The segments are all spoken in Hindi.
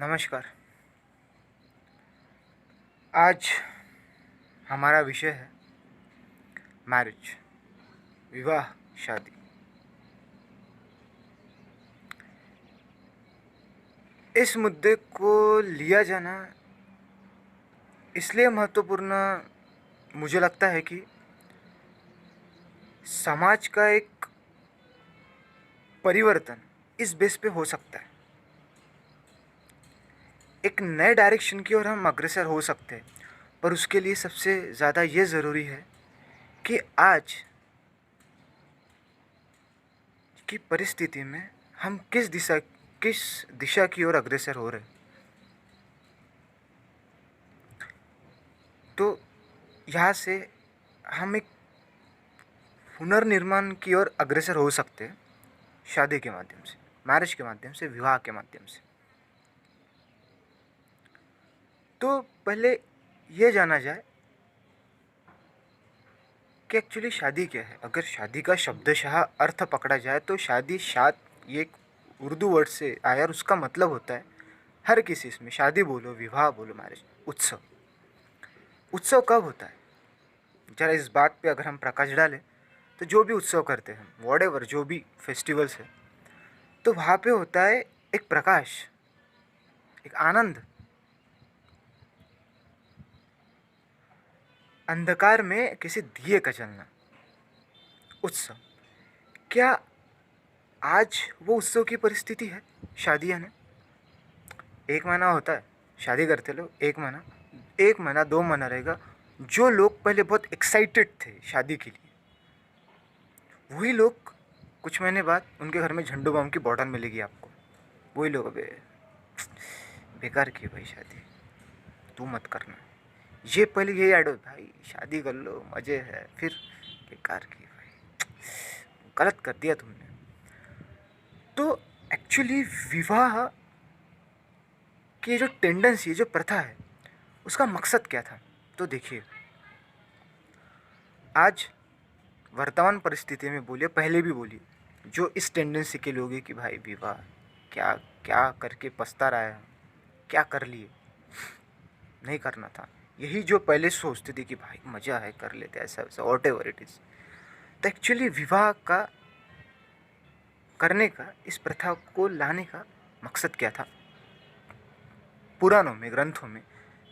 नमस्कार। आज हमारा विषय है मैरिज, विवाह, शादी। इस मुद्दे को लिया जाना इसलिए महत्वपूर्ण मुझे लगता है कि समाज का एक परिवर्तन इस बेस पे हो सकता है। एक नए डायरेक्शन की ओर हम अग्रसर हो सकते हैं, पर उसके लिए सबसे ज़्यादा ये ज़रूरी है कि आज की परिस्थिति में हम किस दिशा की ओर अग्रसर हो रहे हैं। तो यहाँ से हम एक पुनर्निर्माण की ओर अग्रसर हो सकते हैं, शादी के माध्यम से, मैरिज के माध्यम से, विवाह के माध्यम से। तो पहले ये जाना जाए कि एक्चुअली शादी क्या है। अगर शादी का शब्दशः अर्थ पकड़ा जाए तो शादी ये एक उर्दू वर्ड से आया और उसका मतलब होता है हर किसी, इसमें शादी बोलो, विवाह बोलो, मैरिज, उत्सव। उत्सव कब होता है? जरा इस बात पे अगर हम प्रकाश डालें तो जो भी उत्सव करते हैं, वॉट जो भी फेस्टिवल्स है, तो वहाँ पे होता है एक प्रकाश, एक आनंद। अंधकार में किसी दिए का जलना, उत्सव। क्या आज वो उत्सव की परिस्थिति है शादियाँ ने? एक महीना होता है शादी करते लोग, एक महीना 2 महीना रहेगा। जो लोग पहले बहुत एक्साइटेड थे शादी के लिए, वही लोग कुछ महीने बाद उनके घर में झंडू बम की बॉटल मिलेगी आपको। वही लोग, अबे बेकार की भाई शादी, तू मत करना। ये पहले यही ऐड हो, भाई शादी कर लो, मज़े है, फिर बेकार की भाई, गलत कर दिया तुमने। तो एक्चुअली विवाह की जो टेंडेंसी, जो प्रथा है, उसका मकसद क्या था? तो देखिए, आज वर्तमान परिस्थिति में बोलिए, पहले भी बोलिए, जो इस टेंडेंसी के लोग हैं कि भाई विवाह क्या क्या करके पछता रहा है, क्या कर लिए, नहीं करना था, यही जो पहले सोचते थे कि भाई मज़ा है, कर लेते, ऐसा वैसा, वॉट एवर इट इज़। तो एक्चुअली विवाह का करने का, इस प्रथा को लाने का मकसद क्या था? पुराणों में, ग्रंथों में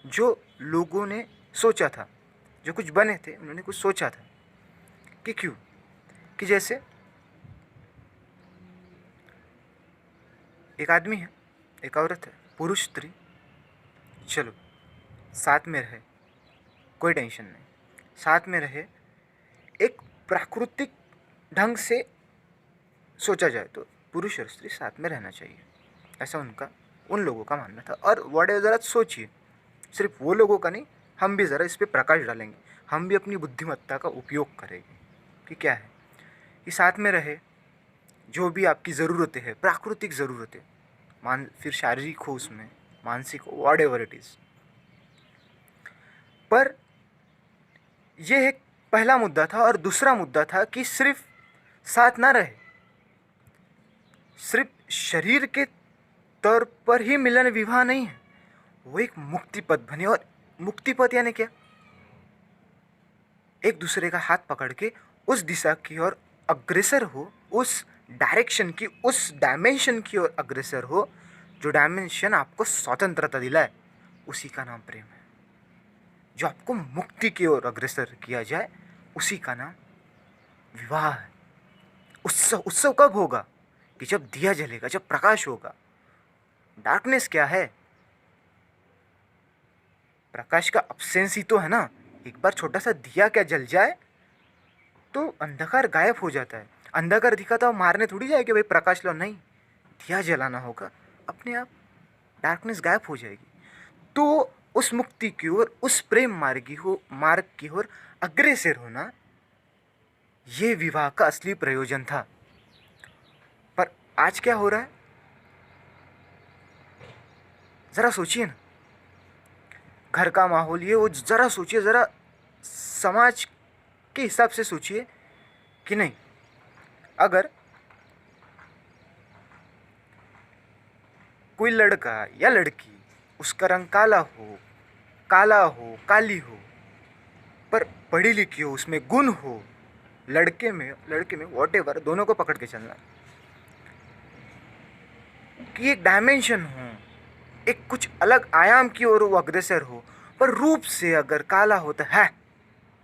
जो लोगों ने सोचा था, जो कुछ बने थे, उन्होंने कुछ सोचा था कि क्यों, कि जैसे एक आदमी है, एक औरत है, पुरुष स्त्री, चलो साथ में रहे, कोई टेंशन नहीं, साथ में रहे। एक प्राकृतिक ढंग से सोचा जाए तो पुरुष और स्त्री साथ में रहना चाहिए, ऐसा उन लोगों का मानना था। और वर्ड ज़रा सोचिए, सिर्फ वो लोगों का नहीं, हम भी ज़रा इस पर प्रकाश डालेंगे, हम भी अपनी बुद्धिमत्ता का उपयोग करेंगे कि क्या है कि साथ में रहे, जो भी आपकी ज़रूरतें हैं, प्राकृतिक ज़रूरतें, फिर शारीरिक हो, उसमें मानसिक हो, वॉट एवर इट इज़। पर यह एक पहला मुद्दा था। और दूसरा मुद्दा था कि सिर्फ साथ ना रहे, सिर्फ शरीर के तौर पर ही मिलन विवाह नहीं है, वो एक मुक्ति पथ बने। और मुक्ति पथ यानी क्या? एक दूसरे का हाथ पकड़ के उस दिशा की ओर अग्रसर हो, उस डायरेक्शन की, उस डायमेंशन की ओर अग्रसर हो, जो डायमेंशन आपको स्वतंत्रता दिलाए, उसी का नाम प्रेम है। जो आपको मुक्ति की ओर अग्रसर किया जाए, उसी का नाम विवाह है। उत्सव, उत्सव कब होगा? कि जब दिया जलेगा, जब प्रकाश होगा। डार्कनेस क्या है? प्रकाश का अब्सेंस ही तो है ना। एक बार छोटा सा दिया क्या जल जाए तो अंधकार गायब हो जाता है। अंधकार दिखा तो मारने थोड़ी जाए कि भाई प्रकाश लो, नहीं, दिया जलाना होगा, अपने आप डार्कनेस गायब हो जाएगी। तो उस मुक्ति की ओर, उस प्रेम मार्ग की ओर अग्रसर होना, ये विवाह का असली प्रयोजन था। पर आज क्या हो रहा है, जरा सोचिए ना। घर का माहौल ये वो, जरा सोचिए, जरा समाज के हिसाब से सोचिए कि नहीं, अगर कोई लड़का या लड़की, उसका रंग काला हो, काली हो, पर पढ़ी लिखी हो, उसमें गुण हो, लड़के में वॉटेवर, दोनों को पकड़ के चलना, कि एक डायमेंशन हो, एक कुछ अलग आयाम की ओर वो अग्रसर हो, पर रूप से अगर काला होता है,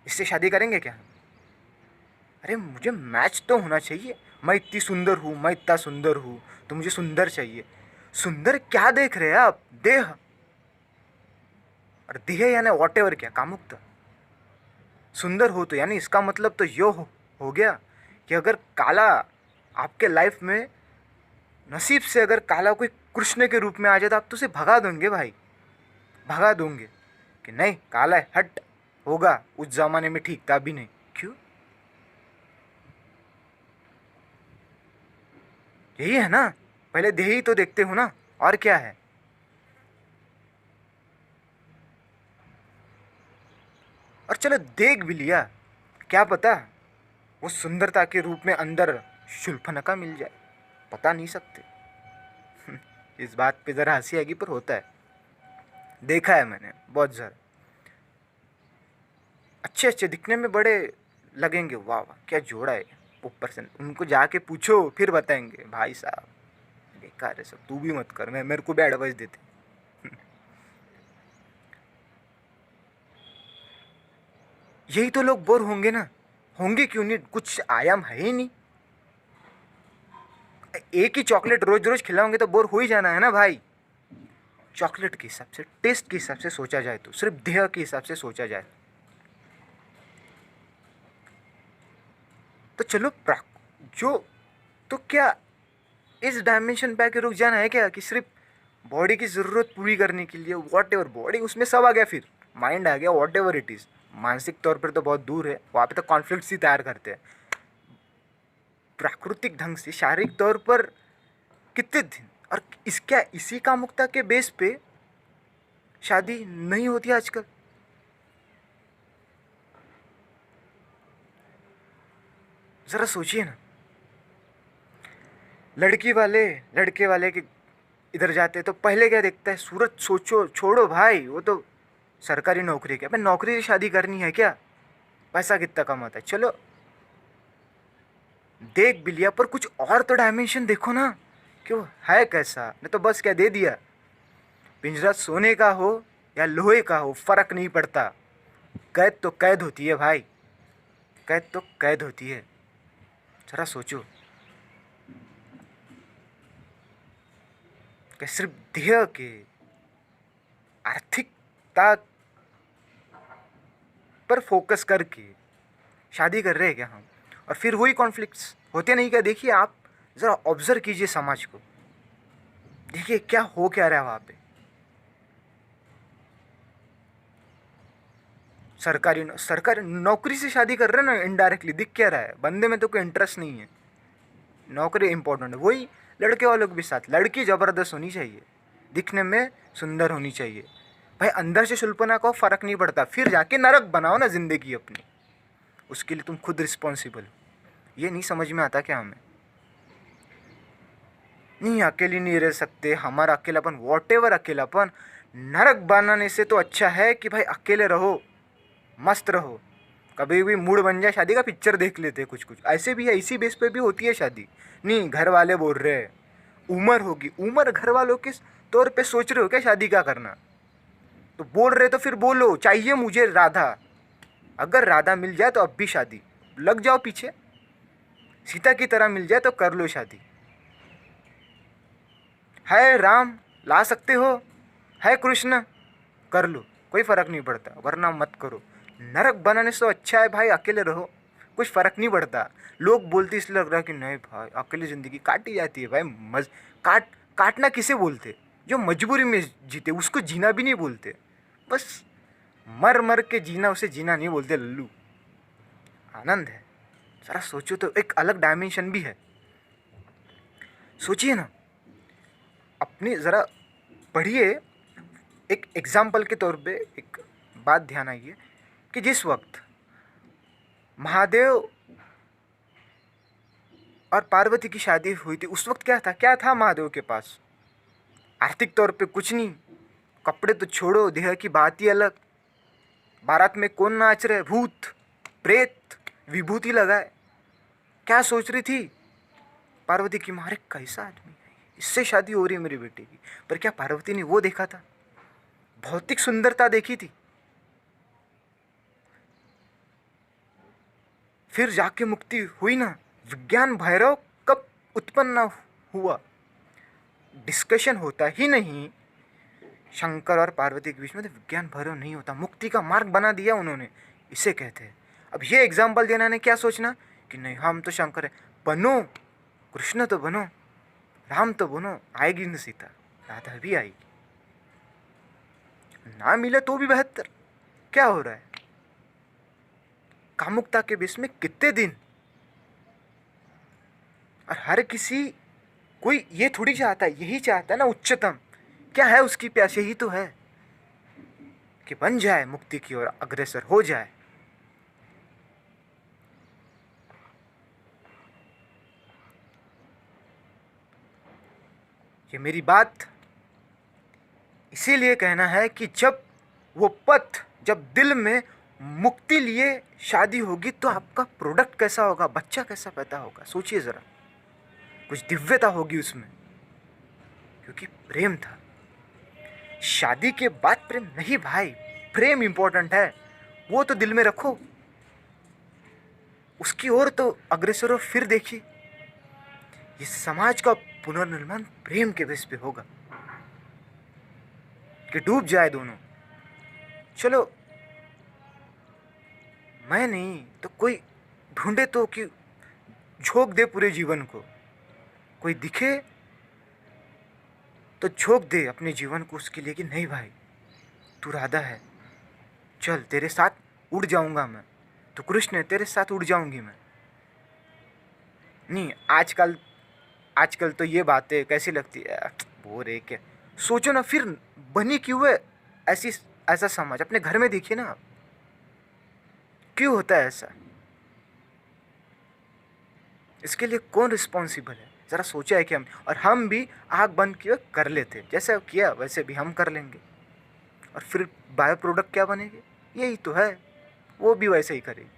इससे शादी करेंगे क्या? अरे मुझे मैच तो होना चाहिए। मैं इतनी सुंदर हूँ, मैं इतना सुंदर हूँ, तो मुझे सुंदर चाहिए। सुंदर क्या देख रहे हैं आप? देह। और देह यानी वॉट एवर, क्या कामुकता। सुंदर हो तो यानी इसका मतलब तो यो हो गया कि अगर काला आपके लाइफ में नसीब से अगर काला कोई कृष्ण के रूप में आ जाए तो आप तो उसे भगा दोगे भाई, भगा दोगे कि नहीं काला है, हट। होगा उस जमाने में ठीक था, भी नहीं। क्यों? यही है ना, पहले देह ही तो देखते हो ना, और क्या है। और चलो देख भी लिया, क्या पता वो सुंदरता के रूप में अंदर शूर्पणखा मिल जाए, बता नहीं सकते। इस बात पे ज़रा हंसी आएगी, पर होता है, देखा है मैंने बहुत ज़रा। अच्छे अच्छे दिखने में बड़े लगेंगे, वाह वाह क्या जोड़ा है, ऊपर से उनको जाके पूछो फिर बताएंगे भाई साहब बेकार है सब, तू भी मत कर, मैं मेरे को भी एडवाइस देते। यही तो लोग बोर होंगे ना, होंगे क्यों नहीं, कुछ आयाम है ही नहीं। एक ही चॉकलेट रोज रोज खिलाओगे तो बोर हो ही जाना है ना भाई। चॉकलेट के हिसाब से, टेस्ट के हिसाब से सोचा जाए तो, सिर्फ देह के हिसाब से सोचा जाए तो चलो जो, तो क्या इस डायमेंशन पे आके रुक जाना है क्या, कि सिर्फ बॉडी की ज़रूरत पूरी करने के लिए वॉट एवर, बॉडी उसमें सब आ गया, फिर माइंड आ गया, वॉट एवर इट इज़। मानसिक तौर पर तो बहुत दूर है, वहाँ पे तो कॉन्फ्लिक्ट्स ही तैयार करते हैं। प्राकृतिक ढंग से शारीरिक तौर पर कितने दिन, और इसका इसी कामुकता के बेस पे शादी नहीं होती आजकल। ज़रा सोचिए ना, लड़के वाले के इधर जाते तो पहले क्या देखता है, सूरत। सोचो, छोड़ो भाई वो तो सरकारी नौकरी, क्या मैं नौकरी से शादी करनी है क्या, पैसा कितना कमाता है, चलो देख भी लिया, पर कुछ और तो डायमेंशन देखो ना, क्यों है कैसा, नहीं तो बस क्या दे दिया। पिंजरा सोने का हो या लोहे का हो फर्क नहीं पड़ता, कैद तो कैद होती है भाई, कैद तो कैद होती है। जरा सोचो कि सिर्फ देह के आर्थिकता पर फोकस करके शादी कर रहे हैं क्या हम, और फिर वही कॉन्फ्लिक्ट्स होते नहीं क्या? देखिए आप ज़रा ऑब्जर्व कीजिए समाज को, देखिए क्या हो क्या रहा है वहाँ पे। सरकारी नौकरी से शादी कर रहे हैं ना, इनडायरेक्टली दिख क्या रहा है, बंदे में तो कोई इंटरेस्ट नहीं है, नौकरी इंपॉर्टेंट है। वही लड़के वालों के भी साथ, लड़की ज़बरदस्त होनी चाहिए, दिखने में सुंदर होनी चाहिए भाई, अंदर से शुल्पना को फ़र्क नहीं पड़ता, फिर जाके नरक बनाओ ना ज़िंदगी अपनी, उसके लिए तुम खुद रिस्पॉन्सिबल हो। ये नहीं समझ में आता क्या हमें? नहीं अकेली नहीं रह सकते, हमारा अकेलापन वॉट एवर अकेलापन, नरक बनाने से तो अच्छा है कि भाई अकेले रहो, मस्त रहो। कभी भी मूड बन जाए शादी का, पिक्चर देख लेते हैं कुछ कुछ, ऐसे भी है, इसी बेस पे भी होती है शादी। नहीं घर वाले बोल रहे हैं, उम्र होगी, उम्र घर वालों के तौर पे सोच रहे हो क्या शादी का करना, तो बोल रहे तो फिर बोलो चाहिए मुझे राधा, अगर राधा मिल जाए तो अब भी शादी, लग जाओ पीछे, सीता की तरह मिल जाए तो कर लो शादी। है राम ला सकते हो, है कृष्ण कर लो, कोई फ़र्क नहीं पड़ता, वरना मत करो। नरक बनाने से तो अच्छा है भाई अकेले रहो, कुछ फ़र्क नहीं पड़ता। लोग बोलते इसलिए लग रहा है कि नहीं भाई अकेले ज़िंदगी काटी जाती है भाई, काटना किसे बोलते, जो मजबूरी में जीते उसको जीना भी नहीं बोलते, बस मर मर के जीना उसे जीना नहीं बोलते लल्लू। आनंद है, ज़रा सोचो तो, एक अलग डायमेंशन भी है, सोचिए ना अपनी, ज़रा पढ़िए। एक एग्जाम्पल के तौर पे एक बात ध्यान आइए कि जिस वक्त महादेव और पार्वती की शादी हुई थी, उस वक्त क्या था महादेव के पास? आर्थिक तौर पे कुछ नहीं, कपड़े तो छोड़ो, देह की बात ही अलग। बारात में कौन नाच रहे, भूत प्रेत विभूति लगाए। क्या सोच रही थी पार्वती की, मारे कैसा आदमी है, इससे शादी हो रही है मेरी बेटी की। पर क्या पार्वती ने वो देखा था, भौतिक सुंदरता देखी थी? फिर जाके मुक्ति हुई ना। विज्ञान भैरव कब उत्पन्न हुआ? डिस्कशन होता ही नहीं शंकर और पार्वती के बीच में, तो विज्ञान भैरव नहीं होता। मुक्ति का मार्ग बना दिया उन्होंने, इसे कहते हैं। अब ये एग्जाम्पल देना ने क्या सोचना कि नहीं हम तो शंकर है, बनो, कृष्ण तो बनो, राम तो बनो, आएगी न सीता, राधा भी आएगी, ना मिले तो भी बेहतर। क्या हो रहा है? कामुकता के बीच में कितने दिन, और हर किसी कोई ये थोड़ी चाहता है, यही चाहता है ना उच्चतम। क्या है उसकी प्यास? यही तो है कि बन जाए, मुक्ति की ओर अग्रसर हो जाए। ये मेरी बात इसीलिए कहना है कि जब वो पथ, जब दिल में मुक्ति लिए शादी होगी, तो आपका प्रोडक्ट कैसा होगा, बच्चा कैसा पैदा होगा, सोचिए जरा। कुछ दिव्यता होगी उसमें, क्योंकि प्रेम था। शादी के बाद प्रेम नहीं भाई, प्रेम इंपॉर्टेंट है, वो तो दिल में रखो, उसकी ओर तो अग्रसर हो। फिर देखिए, ये समाज का पुनर्निर्माण प्रेम के बेस पे होगा कि डूब जाए दोनों। चलो मैं नहीं तो कोई ढूंढे तो, कि झोंक दे पूरे जीवन को, कोई दिखे तो झोंक दे अपने जीवन को उसके लिए कि नहीं भाई तू राधा है, चल तेरे साथ उड़ जाऊंगा मैं, तो कृष्ण है तेरे साथ उड़ जाऊंगी मैं। नहीं, आजकल आजकल तो ये बातें कैसी लगती है, बोर है क्या। सोचो ना, फिर बनी क्यों है ऐसी, ऐसा समाज? अपने घर में देखिए ना आप, क्यों होता है ऐसा? इसके लिए कौन रिस्पॉन्सिबल है? ज़रा सोचा है कि हम, और हम भी आँख बंद किए कर लेते, जैसे किया वैसे भी हम कर लेंगे, और फिर बायो प्रोडक्ट क्या बनेंगे? यही तो है, वो भी वैसे ही करेगी।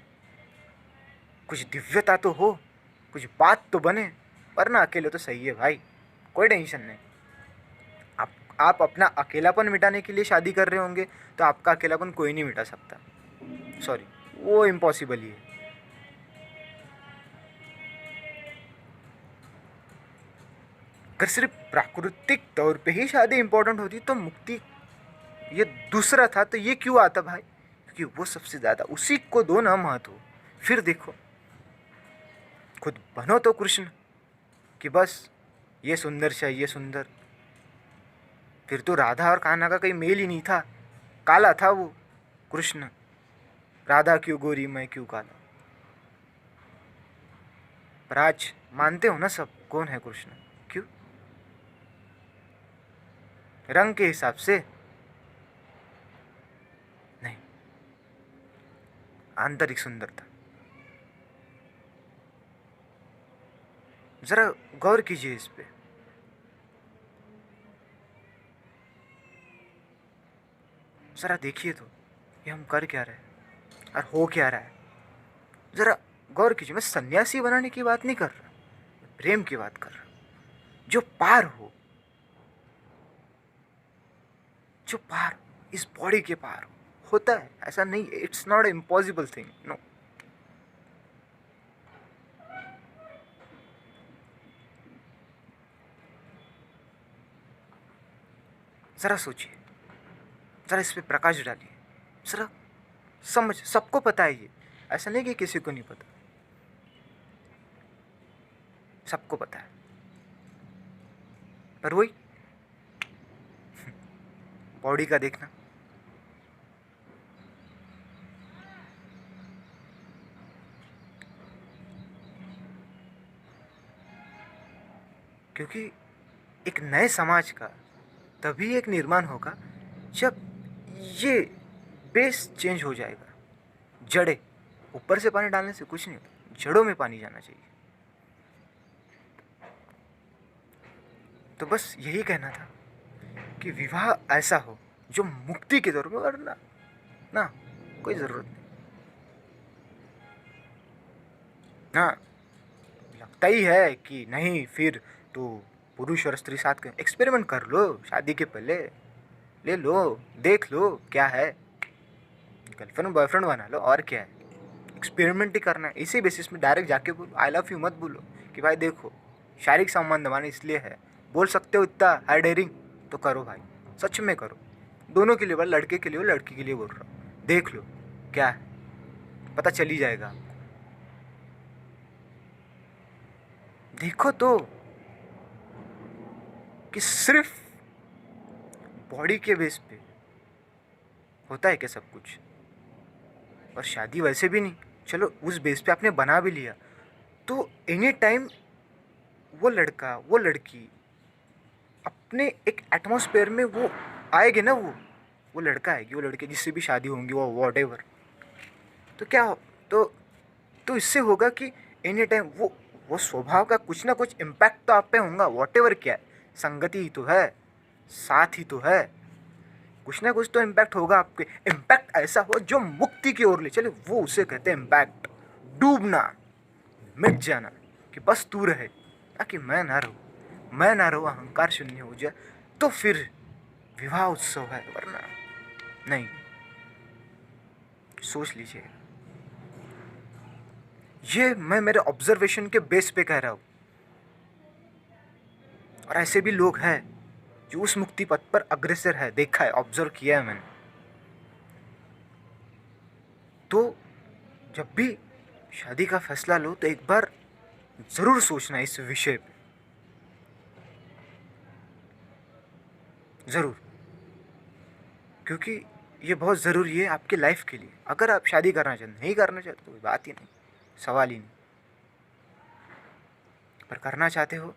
कुछ दिव्यता तो हो, कुछ बात तो बने, वरना अकेले तो सही है भाई, कोई टेंशन नहीं। आप अपना अकेलापन मिटाने के लिए शादी कर रहे होंगे, तो आपका अकेलापन कोई नहीं मिटा सकता, सॉरी, वो इम्पॉसिबल ही है। अगर सिर्फ प्राकृतिक तौर पे ही शादी इंपॉर्टेंट होती तो मुक्ति ये दूसरा था, तो ये क्यों आता भाई? क्योंकि वो सबसे ज़्यादा, उसी को दो ना महत्व। फिर देखो, खुद बनो तो कृष्ण, कि बस ये सुंदर चाहिए सुंदर। फिर तो राधा और कान्हा का कहीं मेल ही नहीं था, काला था वो कृष्ण, राधा क्यों गोरी मैं क्यों काला। पर आज मानते हो ना सब कौन है कृष्ण? क्यों? रंग के हिसाब से नहीं, आंतरिक सुंदरता। जरा गौर कीजिए इस पे। जरा देखिए तो, ये हम कर क्या रहे हैं और हो क्या रहा है? जरा गौर कीजिए। मैं सन्यासी बनाने की बात नहीं कर रहा, प्रेम की बात कर रहा हूं, जो पार हो, जो पार इस बॉडी के पार हो। होता है ऐसा नहीं, it's not impossible thing, no. जरा सोचिए, जरा इस पे प्रकाश डालिए, जरा समझ। सबको पता है ये, ऐसा नहीं कि किसी को नहीं पता, सबको पता है। पर वही बॉडी का देखना, क्योंकि एक नए समाज का तभी एक निर्माण होगा जब ये बेस चेंज हो जाएगा। जड़ें, ऊपर से पानी डालने से कुछ नहीं होता, जड़ों में पानी जाना चाहिए। तो बस यही कहना था कि विवाह ऐसा हो जो मुक्ति के तौर पर, वरना ना कोई ज़रूरत नहीं। हाँ, लगता ही है कि नहीं, फिर तो पुरुष और स्त्री साथ एक्सपेरिमेंट कर लो, शादी के पहले ले लो, देख लो क्या है, गर्लफ्रेंड बॉयफ्रेंड बना लो, और क्या है। एक्सपेरिमेंट ही करना है। इसी बेसिस में डायरेक्ट जाके बोलो आई लव यू मत बोलो कि भाई देखो शारीरिक संबंध हमारे इसलिए है, बोल सकते हो इतना है डेयरिंग तो करो भाई, सच में करो। दोनों के लिए बोल, लड़के के लिए हो लड़की के लिए बोल रहा हूँ, देख लो क्या है, पता चल ही जाएगा आपको। देखो तो कि सिर्फ बॉडी के बेस पे होता है क्या सब कुछ। और शादी वैसे भी नहीं, चलो उस बेस पे आपने बना भी लिया तो एनी टाइम वो लड़का वो लड़की अपने एक एटमॉस्फेयर में वो आएगी ना, वो लड़का आएगी वो लड़के जिससे भी शादी होंगी वो वॉट एवर, तो क्या तो तो इससे होगा कि एनी टाइम वो स्वभाव का कुछ ना कुछ इम्पैक्ट तो आप पे होगा, वॉट एवर क्या है, संगति ही तो है, साथ ही तो है, कुछ ना कुछ तो इम्पैक्ट होगा आपके। इम्पैक्ट ऐसा हो जो मुक्ति की ओर ले चले, वो उसे कहते हैं इम्पैक्ट। डूबना, मिट जाना, कि बस तू रहे ताकि मैं ना रहूँ, मैं ना रहूँ, अहंकार शून्य हो जाए, तो फिर विवाह उत्सव है, वरना नहीं। सोच लीजिए, ये मैं मेरे ऑब्जर्वेशन के बेस पे कह रहा हूँ। और ऐसे भी लोग हैं जो उस मुक्ति पथ पर अग्रसर है, देखा है, ऑब्जर्व किया है मैंने। तो जब भी शादी का फैसला लो तो एक बार ज़रूर सोचना इस विषय पे, ज़रूर, क्योंकि ये बहुत ज़रूरी है आपके लाइफ के लिए। अगर आप शादी करना चाहते, नहीं करना चाहते तो कोई बात ही नहीं, सवाल ही नहीं। पर करना चाहते हो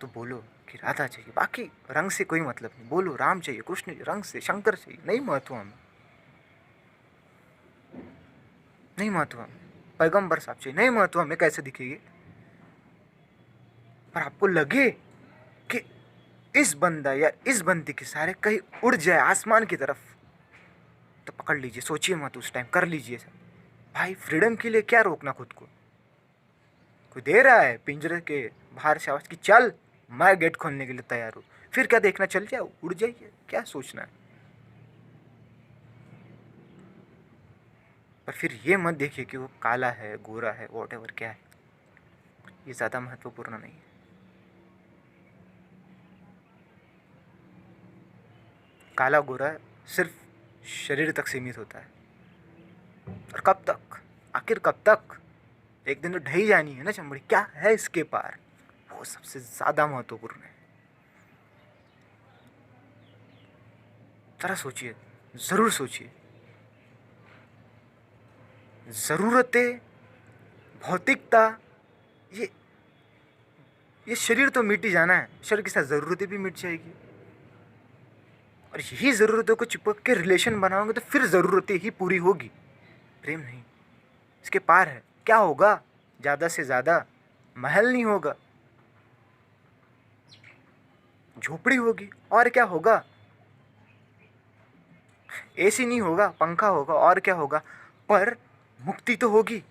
तो बोलो कि राधा चाहिए, बाकी रंग से कोई मतलब नहीं, बोलो राम चाहिए, कृष्ण चाहिए, रंग से शंकर चाहिए, नहीं महत्व हमें, नहीं महत्व हमें, पैगंबर साहब चाहिए, नहीं महत्व हमें कैसे दिखेगी। पर आपको लगे कि इस बंदा या इस बंदी के सारे कहीं उड़ जाए आसमान की तरफ, तो पकड़ लीजिए, सोचिए मत, उस टाइम कर लीजिए सब। भाई फ्रीडम के लिए क्या रोकना खुद को, कोई दे रहा है पिंजरे के बाहर से आवाज की चल, मैं गेट खोलने के लिए तैयार हूँ, फिर क्या देखना, चल जाओ, उड़ जाइए, क्या सोचना है। पर फिर ये मत देखिए कि वो काला है, गोरा है, वॉट एवर क्या है, ये ज़्यादा महत्वपूर्ण नहीं है। काला गोरा सिर्फ शरीर तक सीमित होता है, और कब तक, आखिर कब तक, एक दिन तो ढही जानी है ना चमड़ी, क्या है इसके पार, वो सबसे ज़्यादा महत्वपूर्ण है। जरा सोचिए, ज़रूर सोचिए। ज़रूरतें, भौतिकता, ये ये शरीर तो मिट ही जाना है, शरीर के साथ ज़रूरतें भी मिट जाएगी, और यही ज़रूरतों को चिपक के रिलेशन बनाओगे तो फिर ज़रूरतें ही पूरी होगी, प्रेम नहीं। इसके पार है, क्या होगा, ज़्यादा से ज़्यादा महल नहीं होगा, झोपड़ी होगी, और क्या होगा, एसी नहीं होगा, पंखा होगा, और क्या होगा, पर मुक्ति तो होगी।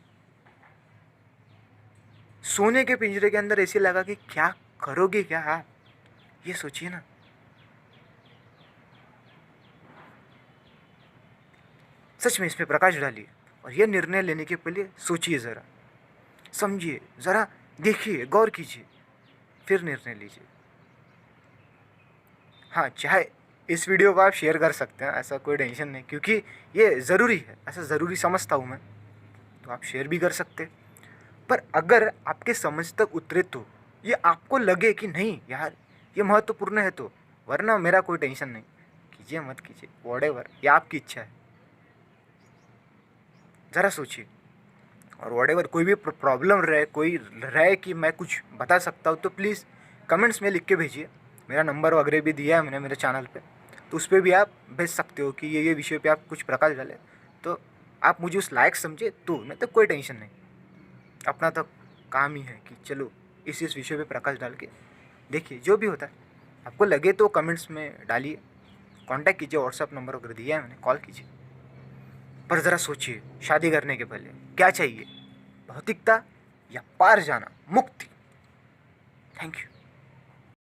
सोने के पिंजरे के अंदर एसी लगा के क्या करोगे, क्या आप ये सोचिए ना। सच में इस पे प्रकाश डालिए, और यह निर्णय लेने के पहले सोचिए, ज़रा समझिए, ज़रा देखिए, गौर कीजिए, फिर निर्णय लीजिए। हाँ, चाहे इस वीडियो को आप शेयर कर सकते हैं, ऐसा कोई टेंशन नहीं, क्योंकि ये ज़रूरी है, ऐसा ज़रूरी समझता हूँ मैं, तो आप शेयर भी कर सकते। पर अगर आपके समझ तक उतरे तो, ये आपको लगे कि नहीं यार ये महत्वपूर्ण है तो, वरना मेरा कोई टेंशन नहीं, कीजिए मत कीजिए, वॉटेवर, ये आपकी इच्छा है। ज़रा सोचिए, और वॉटेवर कोई भी प्रॉब्लम रहे, कोई रहे कि मैं कुछ बता सकता हूँ, तो प्लीज़ कमेंट्स में लिख के भेजिए। मेरा नंबर वगैरह भी दिया है मैंने मेरे चैनल पे, तो उस पर भी आप भेज सकते हो कि ये विषय पे आप कुछ प्रकाश डालें, तो आप मुझे उस लायक समझे तो, नहीं तो कोई टेंशन नहीं। अपना तो काम ही है कि चलो इस विषय पे प्रकाश डाल के देखिए जो भी होता है। आपको लगे तो कमेंट्स में डालिए, कांटेक्ट कीजिए, व्हाट्सअप नंबर वगैरह दिया है मैंने, कॉल कीजिए। पर ज़रा सोचिए, शादी करने के पहले क्या चाहिए, भौतिकता या पार जाना, मुक्ति। Thank you.